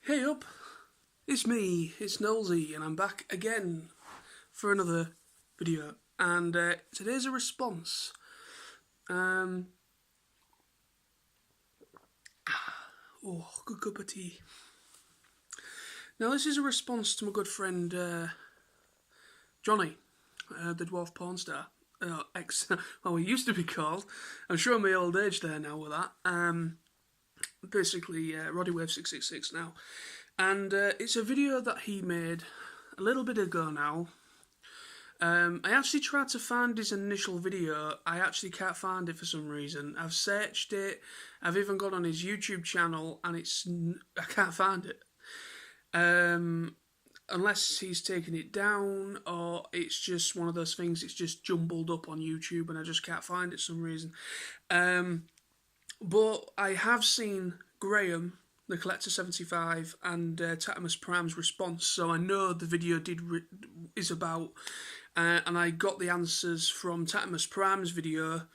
Hey up, it's me, it's Nosy, and I'm back again for another video. And today's a response. Oh, good cup of tea. Now this is a response to my good friend Jonny, the dwarf porn star. Well, he used to be called. I'm showing my old age there now with that. Basically, Rodiwave666 now. And it's a video that he made a little bit ago now. I actually tried to find his initial video. I actually can't find it for some reason. I've searched it. I've even gone on his YouTube channel, and I can't find it. Unless he's taken it down, or it's just one of those things. It's just jumbled up on YouTube, and I just can't find it for some reason. But I have seen Graham, the Collector 75, and Tattimusprime's response, so I know the video is about, and I got the answers from Tattimusprime's video.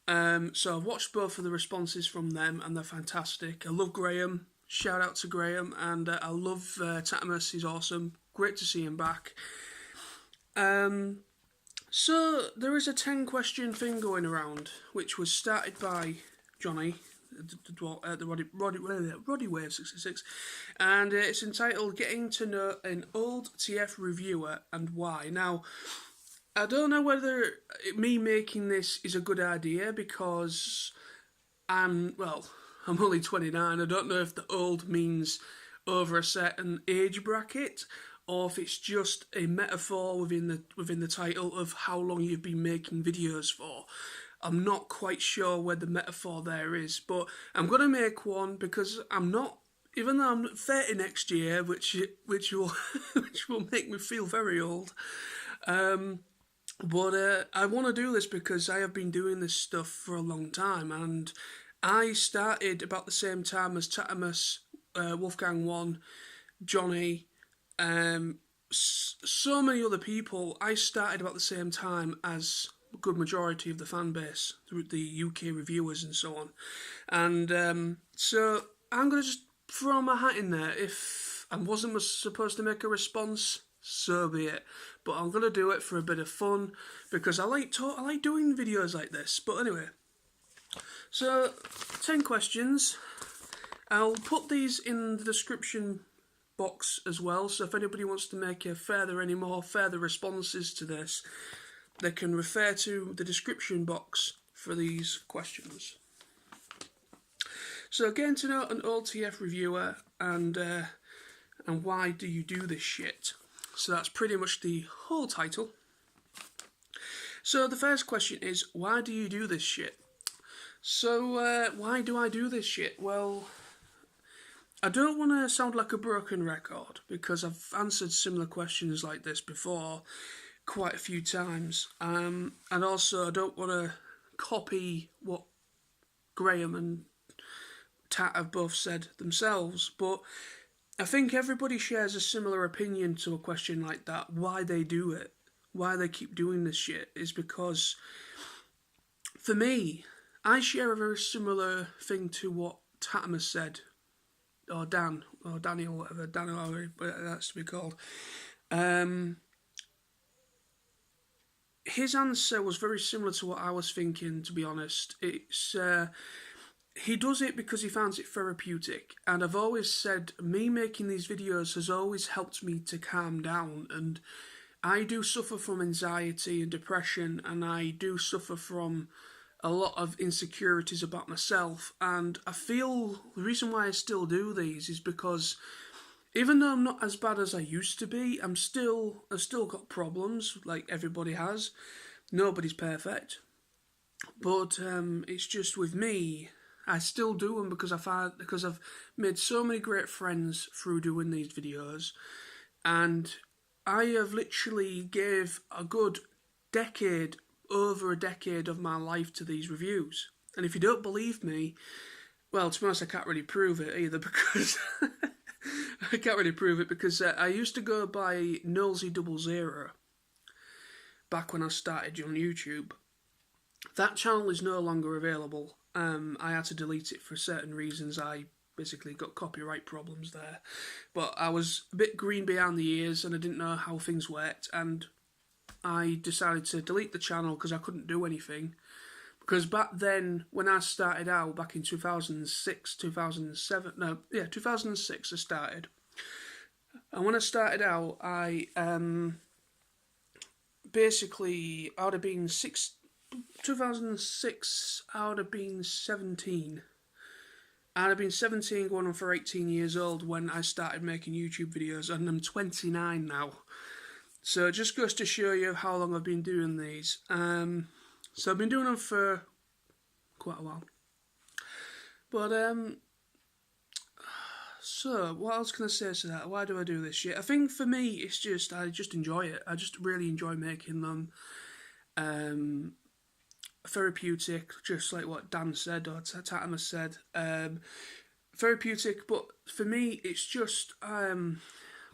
So I've watched both of the responses from them, and they're fantastic. I love Graham. Shout out to Graham, and I love Tattimus. He's awesome. Great to see him back. So there is a 10-question thing going around, which was started by Jonny, the Rodiwave666, and it's entitled "Getting to Know an Old TF Reviewer and Why." Now, I don't know whether me making this is a good idea because I'm only 29. I don't know if the old means over a certain age bracket, or if it's just a metaphor within the title of how long you've been making videos for. I'm not quite sure where the metaphor there is, but I'm going to make one because I'm not, even though I'm 30 next year, which will which will make me feel very old. But I want to do this because I have been doing this stuff for a long time, and I started about the same time as Tattimus, Wolfgang 1, Jonny, so many other people. I started about the same time as a good majority of the fan base, the UK reviewers and so on. And so I'm going to just throw my hat in there. If I wasn't supposed to make a response, so be it. But I'm going to do it for a bit of fun because I like doing videos like this. But anyway, so 10 questions. I'll put these in the description box as well, so if anybody wants to make any more further responses to this, they can refer to the description box for these questions. So, getting to know an old TF reviewer and why do you do this shit? So that's pretty much the whole title. So the first question is, why do you do this shit? So why do I do this shit? Well, I don't want to sound like a broken record because I've answered similar questions like this before quite a few times, and also I don't want to copy what Graham and Tat have both said themselves, but I think everybody shares a similar opinion to a question like that. Why they do it, why they keep doing this shit, is because for me, I share a very similar thing to what Tattimus said, or Dan, or Danny, or whatever, Dan, or whatever that's to be called. His answer was very similar to what I was thinking, to be honest. It's he does it because he finds it therapeutic, and I've always said me making these videos has always helped me to calm down, and I do suffer from anxiety and depression, and I do suffer from a lot of insecurities about myself, and I feel the reason why I still do these is because even though I'm not as bad as I used to be, I've still got problems like everybody has. Nobody's perfect, but it's just with me, I still do them because I've made so many great friends through doing these videos, and I have literally gave a good over a decade of my life to these reviews. And if you don't believe me, well, to be honest, I can't really prove it either because I used to go by Nosy00 back when I started on YouTube. That channel is no longer available. I had to delete it for certain reasons. I basically got copyright problems there. But I was a bit green behind the ears and I didn't know how things worked, and I decided to delete the channel because I couldn't do anything. Because back then, when I started out, back in 2006, 2007, no, yeah, 2006 I started. And when I started out, I basically, I would have been 2006, I would have been 17. I'd have been 17 going on for 18 years old when I started making YouTube videos, and I'm 29 now. So it just goes to show you how long I've been doing these. So I've been doing them for quite a while. But, so what else can I say to that? Why do I do this shit? I think for me, it's just, I just enjoy it. I just really enjoy making them. Therapeutic, just like what Dan said or Tattimus said. Therapeutic, but for me, it's just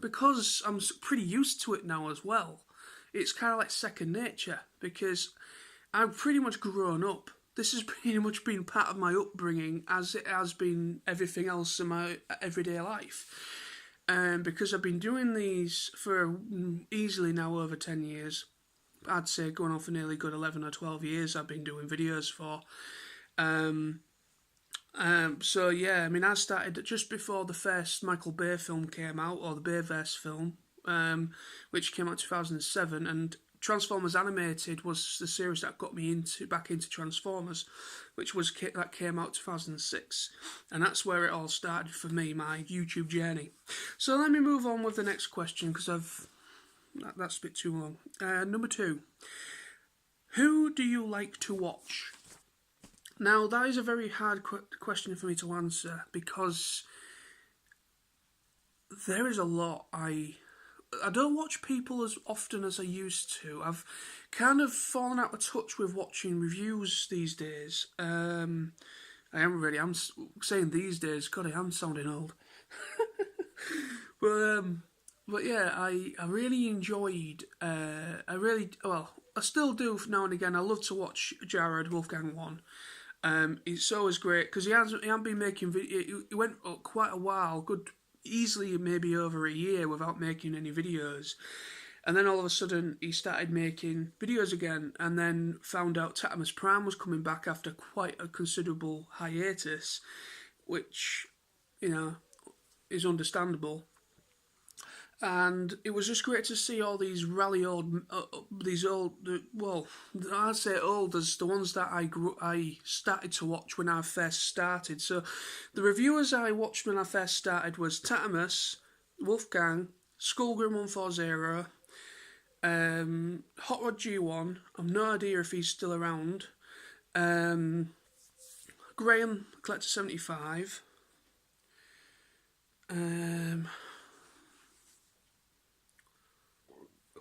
because I'm pretty used to it now as well. It's kind of like second nature because I've pretty much grown up. This has pretty much been part of my upbringing as it has been everything else in my everyday life. Because I've been doing these for easily now over 10 years. I'd say going on for nearly good 11 or 12 years I've been doing videos for. So yeah, I mean, I started just before the first Michael Bay film came out, or the Bayverse film, which came out in 2007, and Transformers Animated was the series that got me back into Transformers, that came out 2006, and that's where it all started for me, my YouTube journey. So let me move on with the next question, because that's a bit too long. Number 2. Who do you like to watch? Now, that is a very hard question for me to answer because there is a lot. I don't watch people as often as I used to. I've kind of fallen out of touch with watching reviews these days. I'm saying these days, God, I am sounding old. But yeah, I really enjoyed, I still do now and again. I love to watch Jared Wolfgang 1. It's always great because he hasn't been making video. He went quite a while, easily maybe over a year without making any videos. And then all of a sudden he started making videos again, and then found out Tattimusprime was coming back after quite a considerable hiatus, which, is understandable. And it was just great to see all these I'd say old as the ones that I started to watch when I first started. So the reviewers I watched when I first started was Tattimus, Wolfgang, Skullgrim140, Hot Rod G1, I've no idea if he's still around, Graham Collector75,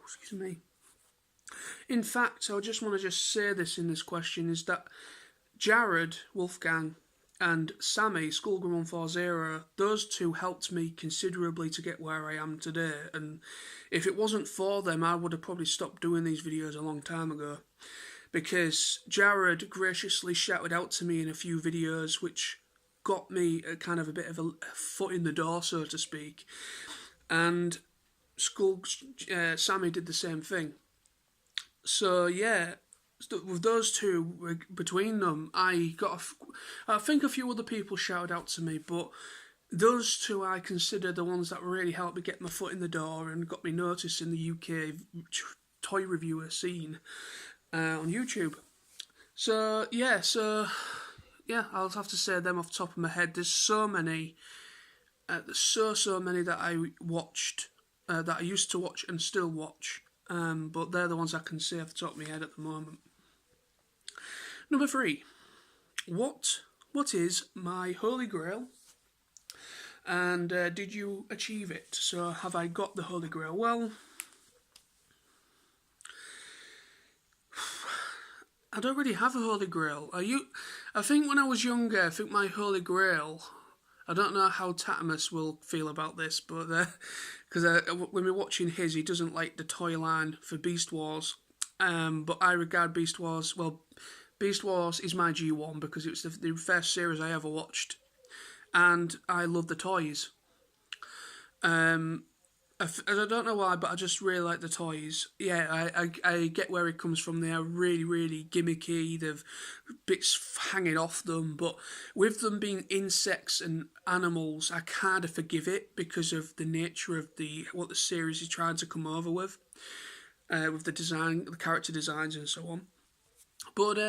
excuse me. In fact, I just want to say this in this question, is that Jared, Wolfgang, and Sammy, Skullgrim140, those two helped me considerably to get where I am today, and if it wasn't for them, I would have probably stopped doing these videos a long time ago, because Jared graciously shouted out to me in a few videos, which got me a bit of a foot in the door, so to speak, and Sammy did the same thing. So yeah, with those two, between them, I think a few other people shouted out to me, but those two I consider the ones that really helped me get my foot in the door and got me noticed in the UK toy reviewer scene on YouTube. So yeah, I'll have to say them off the top of my head. There's so many, so many that I watched. That I used to watch and still watch, but they're the ones I can say off the top of my head at the moment. Number 3, what is my Holy Grail, and did you achieve it? So have I got the Holy Grail? Well, I don't really have a Holy Grail. I think when I was younger, I think my Holy Grail, I don't know how Tattimus will feel about this, but because when we're watching his, he doesn't like the toy line for Beast Wars, but I regard Beast Wars is my G1 because it was the first series I ever watched, and I love the toys. I don't know why, but I just really like the toys. Yeah, I get where it comes from. They are really, really gimmicky. They've bits hanging off them, but with them being insects and animals, I kind of forgive it because of the nature of what the series is trying to come over with the design, the character designs, and so on. But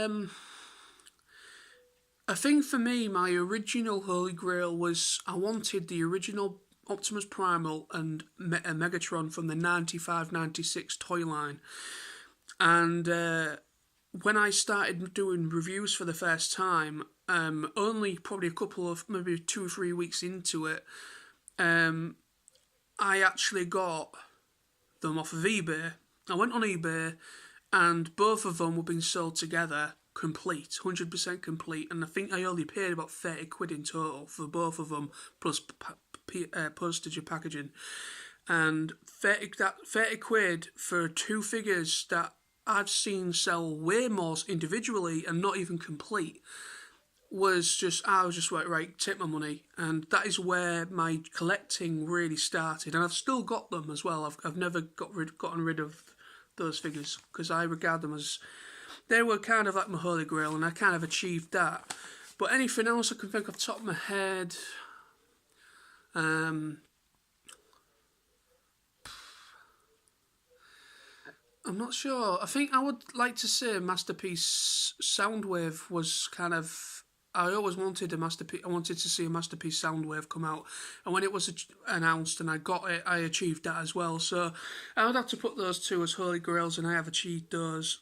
I think for me, my original Holy Grail was I wanted the original Optimus Primal and Megatron from the 95-96 toy line. And when I started doing reviews for the first time, only probably a couple of, maybe 2 or 3 weeks into it, I actually got them off of eBay. I went on eBay and both of them were being sold together, complete, 100% complete, and I think I only paid about 30 quid in total for both of them, plus postage and packaging. And 30 quid for 2 figures that I've seen sell way more individually and not even complete was just, I was just like, right, take my money. And that is where my collecting really started. And I've still got them as well. I've never gotten rid of those figures because I regard them as, they were kind of like my Holy Grail, and I kind of achieved that. But anything else I can think off the top of my head, I'm not sure. I think I would like to say Masterpiece Soundwave was kind of, I always wanted a Masterpiece. I wanted to see a Masterpiece Soundwave come out, and when it was announced and I got it, I achieved that as well. So I would have to put those two as Holy Grails, and I have achieved those.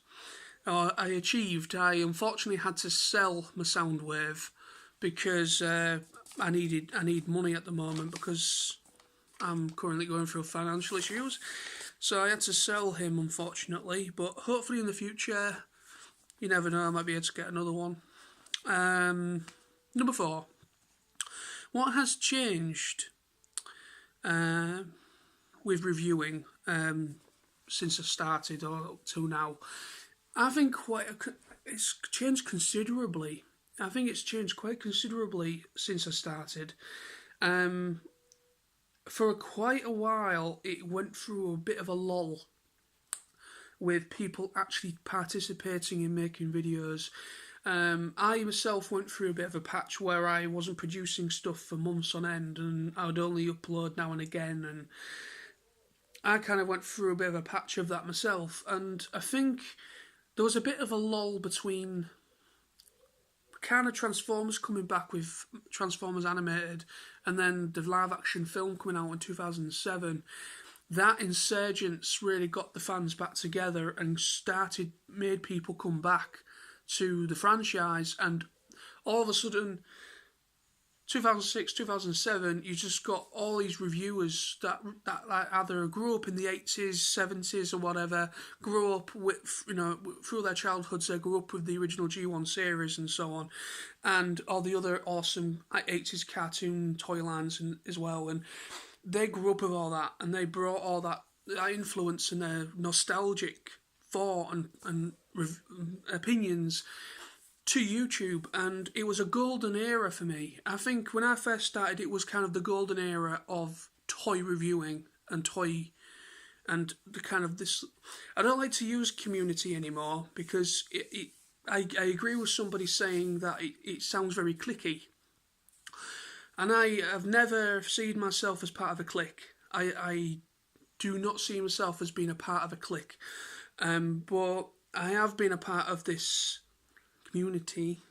I unfortunately had to sell my Soundwave because I need money at the moment because I'm currently going through financial issues. So I had to sell him, unfortunately. But hopefully in the future, you never know, I might be able to get another one. Number 4. What has changed with reviewing since I started or up to now? I think it's changed considerably. I think it's changed quite considerably since I started. For quite a while, it went through a bit of a lull with people actually participating in making videos. I myself went through a bit of a patch where I wasn't producing stuff for months on end, and I would only upload now and again, and I kind of went through a bit of a patch of that myself, and I think there was a bit of a lull between kind of Transformers coming back with Transformers Animated and then the live action film coming out in 2007. That insurgence really got the fans back together and made people come back to the franchise, and all of a sudden 2006, 2007, you just got all these reviewers that like either grew up in the 80s, 70s or whatever, grew up with, through their childhoods, they grew up with the original G1 series and so on, and all the other awesome 80s cartoon toy lines as well, and they grew up with all that, and they brought all that influence and their nostalgic thought and opinions to YouTube, and it was a golden era for me. I think when I first started, it was kind of the golden era of toy reviewing and the kind of this. I don't like to use community anymore because I agree with somebody saying that it sounds very cliquey, and I have never seen myself as part of a clique. I do not see myself as being a part of a clique, but I have been a part of this community,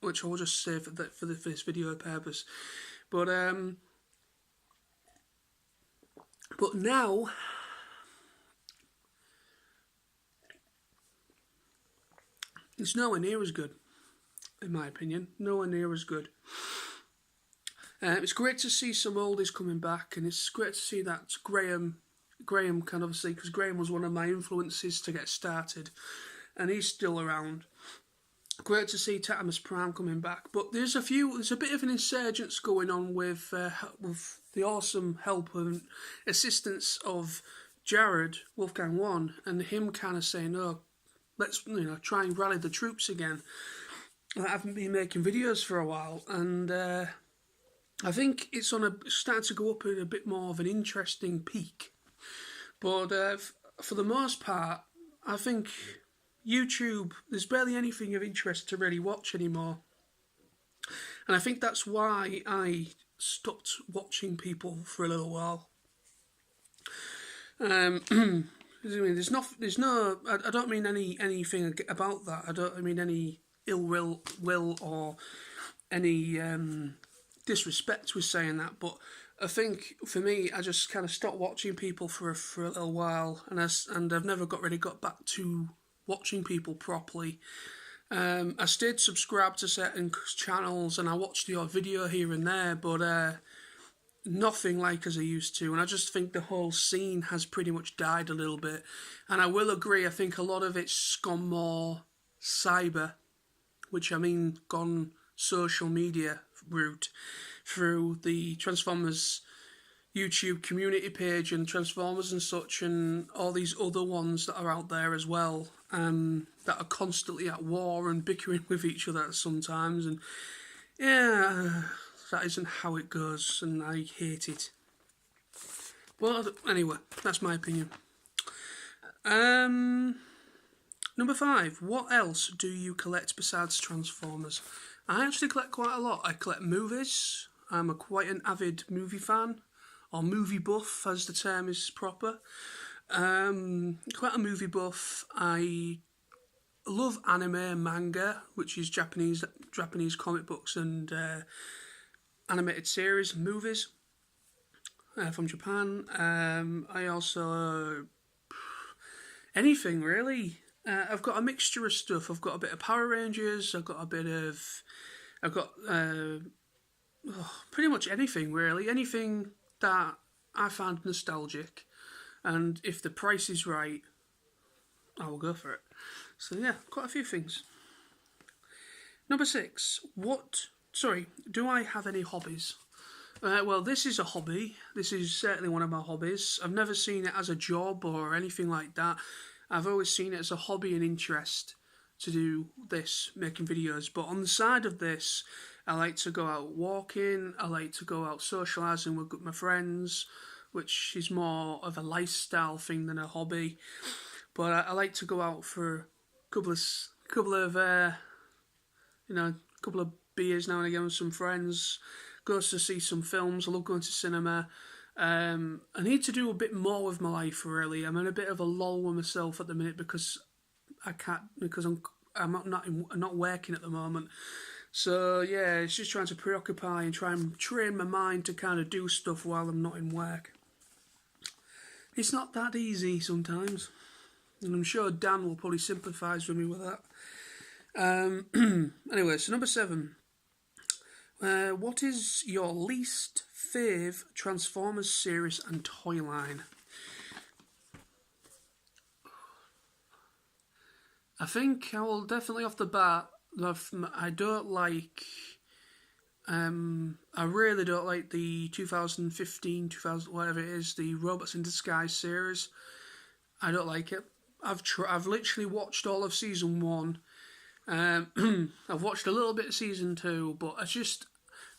which I'll just say for this video purpose. But now it's nowhere near as good, in my opinion. Nowhere near as good. It's great to see some oldies coming back, and it's great to see that Graham can obviously, because Graham was one of my influences to get started, and he's still around. Great to see Tattimusprime coming back, but there's a bit of an insurgence going on with the awesome help and assistance of Jared Wolfgang 1, and him kind of saying, "Oh, let's try and rally the troops again." I haven't been making videos for a while, and I think it's starting to go up at a bit more of an interesting peak. But for the most part, I think YouTube, there's barely anything of interest to really watch anymore. And I think that's why I stopped watching people for a little while. I mean, there's no. I don't mean anything about that. I mean any ill will or any disrespect with saying that. But I think for me, I just kind of stopped watching people for a little while, and I've never really got back to watching people properly. I stayed subscribed to certain channels, and I watched the odd video here and there, but nothing like as I used to. And I just think the whole scene has pretty much died a little bit. And I will agree, I think a lot of it's gone more cyber, which I mean gone social media route through the Transformers YouTube community page and Transformers and such, and all these other ones that are out there as well, that are constantly at war and bickering with each other sometimes. And yeah, that isn't how it goes, and I hate it. Well, anyway, that's my opinion. Number 5. What else do you collect besides Transformers? I actually collect quite a lot. I collect movies. I'm quite an avid movie fan, or movie buff as the term is proper. Quite a movie buff. I love anime and manga, which is Japanese comic books and animated series, movies from Japan. I also anything really. I've got a mixture of stuff. I've got a bit of Power Rangers. I've got pretty much anything really. Anything that I find nostalgic, and if the price is right, I will go for it. So yeah, quite a few things. Number 6. Do I have any hobbies? Well, this is a hobby. This is certainly one of my hobbies. I've never seen it as a job or anything like that. I've always seen it as a hobby and interest to do this, making videos. But on the side of this, I like to go out walking. I like to go out socialising with my friends, which is more of a lifestyle thing than a hobby. But I like to go out for a couple of beers now and again with some friends. Go to see some films. I love going to cinema. I need to do a bit more with my life really. I'm in a bit of a lull with myself at the minute because I'm not working at the moment. So yeah, it's just trying to preoccupy and try and train my mind to kind of do stuff while I'm not in work. It's not that easy sometimes, and I'm sure Dan will probably sympathise with me with that. Anyway, so number 7. What is your least fave Transformers series and toy line? I think I will definitely off the bat. I don't like. I really don't like the 2015, 2000 whatever it is, the Robots in Disguise series. I don't like it. I've literally watched all of season 1. I've watched a little bit of season 2, but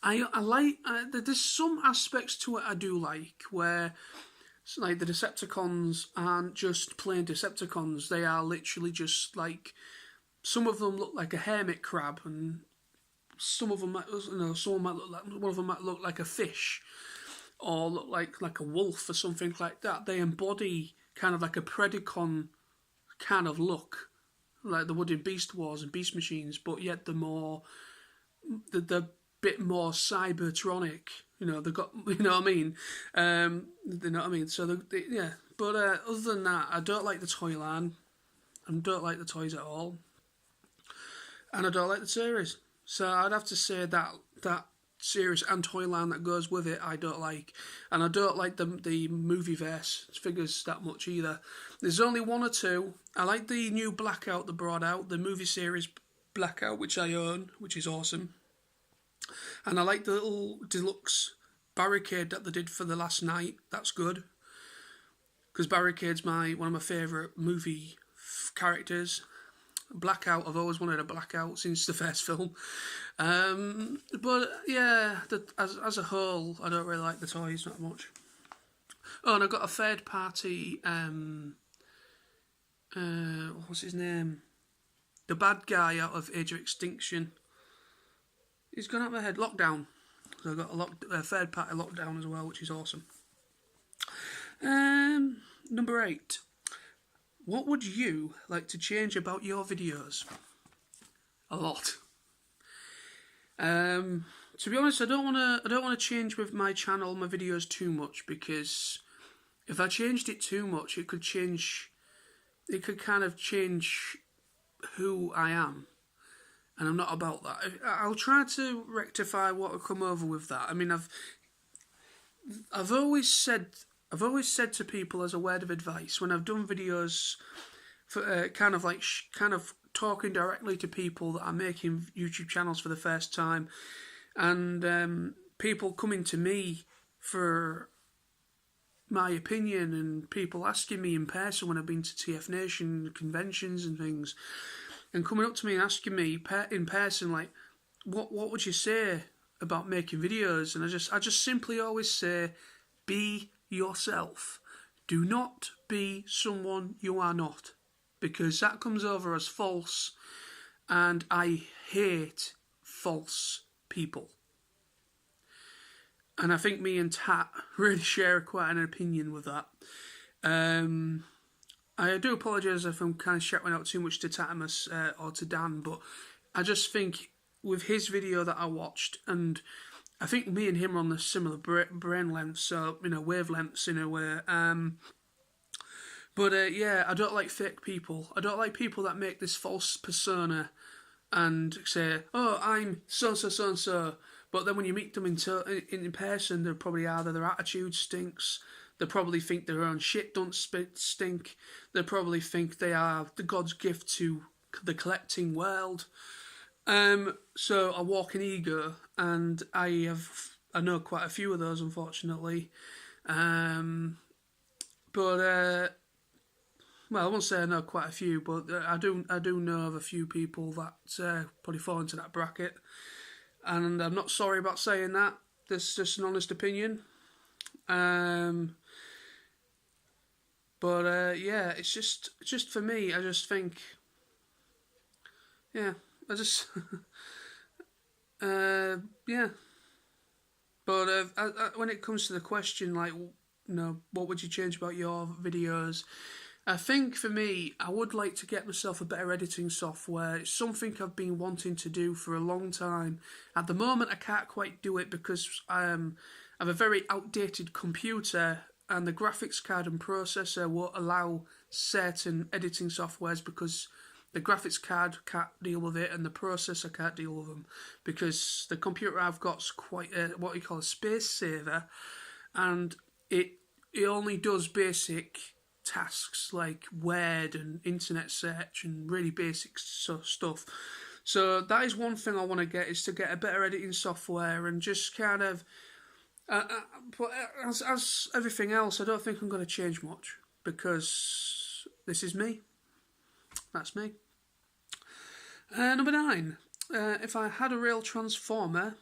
I like. There's some aspects to it I do like, where like the Decepticons aren't just plain Decepticons. They are literally just like, some of them look like a hermit crab, and some of them might, one of them might look like a fish, or look like a wolf or something like that. They embody kind of like a Predacon kind of look, like they would in Beast Wars and Beast Machines, but yet they're bit more cybertronic. They've got, you know what I mean? You know what I mean? So yeah. But other than that, I don't like the toy line. I don't like the toys at all, and I don't like the series. So I'd have to say that series and toy line that goes with it, I don't like, and I don't like the movieverse figures that much either. There's only 1 or 2. I like the new Blackout they brought out, the movie series Blackout, which I own, which is awesome. And I like the little deluxe Barricade that they did for the last night. That's good, because Barricade's one of my favourite movie characters. Blackout. I've always wanted a Blackout since the first film. But yeah, as a whole, I don't really like the toys that much. Oh, and I got a third party. What's his name? The bad guy out of Age of Extinction. He's gone out of my head. Lockdown. So I got a third party Lockdown as well, which is awesome. Number 8. What would you like to change about your videos? A lot. To be honest, I don't want to change with my channel, my videos too much, because if I changed it too much, it could kind of change who I am, and I'm not about that. I'll try to rectify what will come over with that. I mean, I've always said to people as a word of advice when I've done videos for kind of talking directly to people that are making YouTube channels for the first time, and people coming to me for my opinion, and people asking me in person when I've been to TF Nation conventions and things, and coming up to me and asking me in person, like, what would you say about making videos? And I just simply always say, be yourself. Do not be someone you are not, because that comes over as false, and I hate false people. And I think me and Tat really share quite an opinion with that. I do apologise if I'm kind of shouting out too much to Tattimus or to Dan, but I just think with his video that I watched, and I think me and him are on the similar brain lengths, so, wavelengths in a way. But yeah, I don't like fake people. I don't like people that make this false persona and say, oh, I'm so-and-so, but then when you meet them in person, they're probably either their attitude stinks, they probably think their own shit don't stink, they probably think they are the God's gift to the collecting world. So I walk in ego, and I know quite a few of those, unfortunately. But well, I won't say I know quite a few, but I do know of a few people that probably fall into that bracket, and I'm not sorry about saying that. This is just an honest opinion. But yeah, it's just for me. I just think, yeah, I just yeah. But when it comes to the question, like, what would you change about your videos? I think for me, I would like to get myself a better editing software. It's something I've been wanting to do for a long time. At the moment, I can't quite do it because I have a very outdated computer, and the graphics card and processor won't allow certain editing softwares because the graphics card can't deal with it and the processor can't deal with them, because the computer I've got's quite what you call a space saver, and it only does basic tasks like Word and internet search and really basic stuff. So that is one thing I want to get, is to get a better editing software, and just kind of but as everything else, I don't think I'm going to change much, because this is me. That's me. Number 9. If I had a real transformer,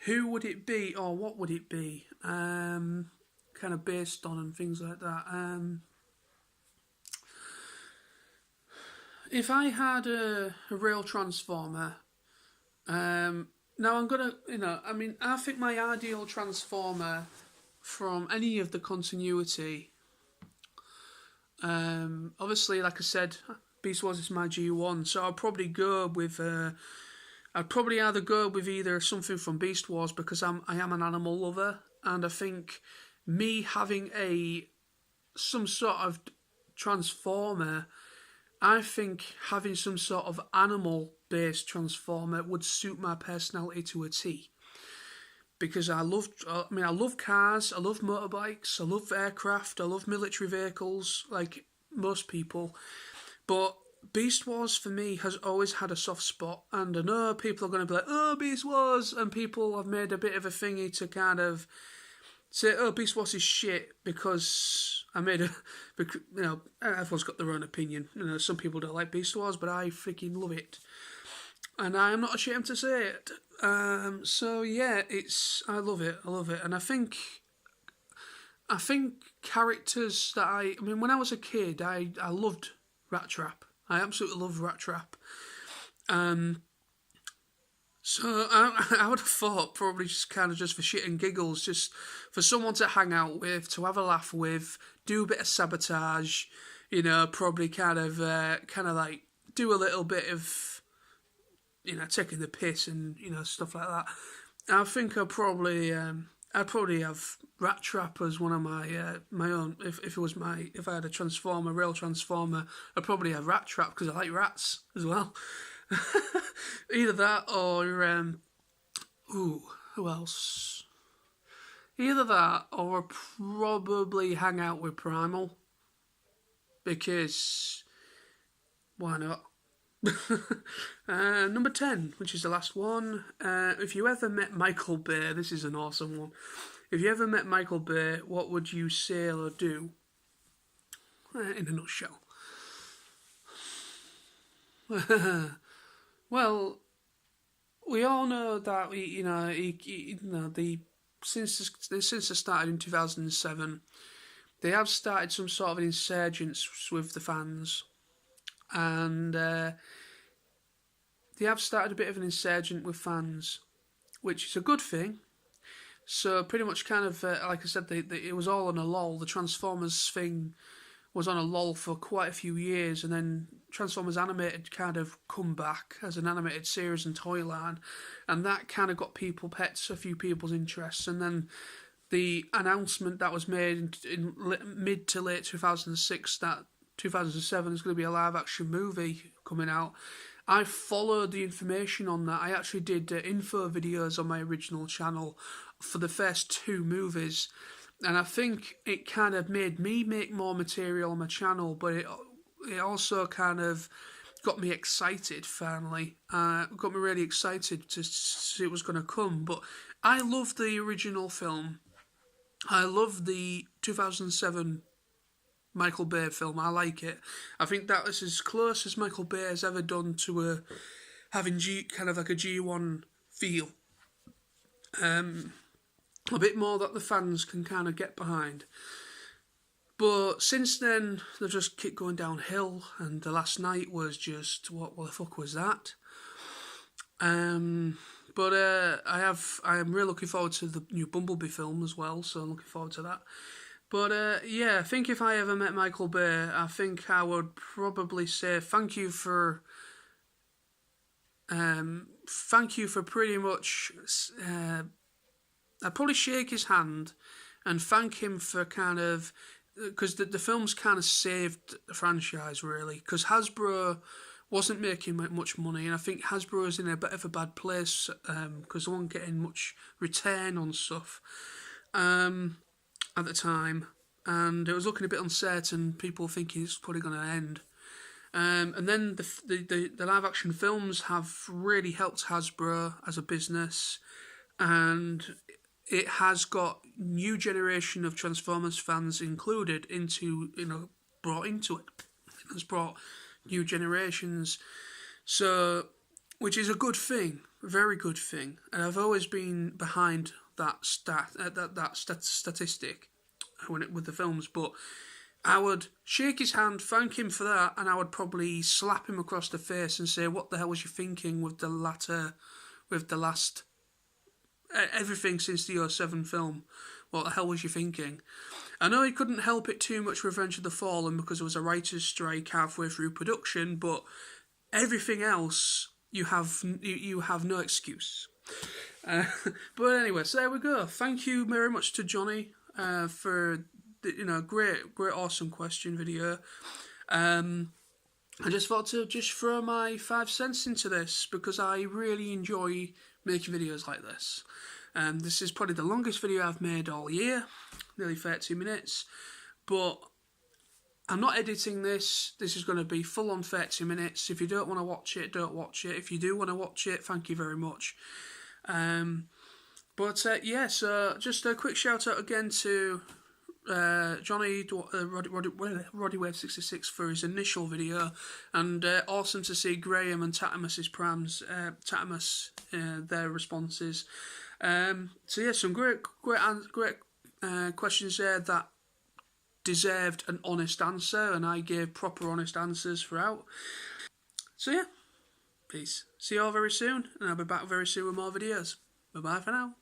who would it be, or what would it be? Kind of based on and things like that. If I had a real transformer, now I'm gonna, I think my ideal transformer from any of the continuity, obviously, like I said, Beast Wars is my G1, so I'd probably go with, I'd probably either go with either something from Beast Wars, because I am an animal lover, and I think me having some sort of transformer, I think having some sort of animal-based transformer would suit my personality to a T. Because I love cars, I love motorbikes, I love aircraft, I love military vehicles, like most people. But Beast Wars, for me, has always had a soft spot. And I know people are going to be like, oh, Beast Wars, and people have made a bit of a thingy to kind of say, oh, Beast Wars is shit, because I made a, everyone's got their own opinion. Some people don't like Beast Wars, but I freaking love it, and I am not ashamed to say it. So yeah, I love it, and I think characters that I mean, when I was a kid, I loved Rat Trap. I absolutely loved Rat Trap. So I would have thought probably just kind of just for shit and giggles, just for someone to hang out with, to have a laugh with, do a bit of sabotage, probably kind of like do a little bit of, taking the piss and stuff like that. I think I'd probably have Rat Trap as one of my own. If I had a real transformer, I'd probably have Rat Trap because I like rats as well. Either that or who else? Either that or I'd probably hang out with Primal, because why not? Number 10, which is the last one. If you ever met Michael Bay, this is an awesome one. If you ever met Michael Bay, what would you say or do? In a nutshell. Well, we all know that since it started in 2007, they have started some sort of an insurgence with the fans, and they have started a bit of an insurgent with fans, which is a good thing. So pretty much kind of, like I said, it was all on a lull. The Transformers thing was on a lull for quite a few years, and then Transformers Animated kind of come back as an animated series and toy line, and that kind of got a few people's interests, and then the announcement that was made in mid to late 2006 that 2007 is going to be a live action movie coming out. I followed the information on that. I actually did info videos on my original channel for the first 2 movies, and I think it kind of made me make more material on my channel, but it also kind of got me excited finally. Got me really excited to see it was going to come. But I love the original film. I love the 2007 Michael Bay film. I like it. I think that is as close as Michael Bay has ever done to having kind of like a G1 feel. A bit more that the fans can kind of get behind. But since then, they've just kept going downhill, and the last night was just, what the fuck was that? But I am really looking forward to the new Bumblebee film as well, so I'm looking forward to that. But yeah, I think if I ever met Michael Bay, I think I would probably say thank you for pretty much. I'd probably shake his hand and thank him for kind of, because the film's kind of saved the franchise really, because Hasbro wasn't making much money, and I think Hasbro is in a bit of a bad place because they weren't getting much return on stuff at the time, and it was looking a bit uncertain. People thinking it's probably going to end, and then the live action films have really helped Hasbro as a business, and it has got new generation of Transformers fans included brought into it. It has brought new generations, so which is a good thing, a very good thing. And I've always been behind that statistic with the films. But I would shake his hand, thank him for that, and I would probably slap him across the face and say, "What the hell was you thinking with the last?" Everything since the 2007 film. What the hell was you thinking? I know he couldn't help it too much with Revenge of the Fallen because there was a writer's strike halfway through production, but everything else, you have no excuse. But anyway, so there we go. Thank you very much to Jonny for the great awesome question video. I just thought to just throw my 5 cents into this because I really enjoy making videos like this. This is probably the longest video I've made all year, nearly 30 minutes, but I'm not editing this. This is going to be full on 30 minutes. If you don't want to watch it, don't watch it. If you do want to watch it, thank you very much. Yeah, so just a quick shout out again to Jonny, Rodiwave666 for his initial video, and awesome to see Graham and Tattimusprime, their responses. So yeah, some great questions there that deserved an honest answer, and I gave proper honest answers throughout. So yeah, peace. See you all very soon, and I'll be back very soon with more videos. Bye bye for now.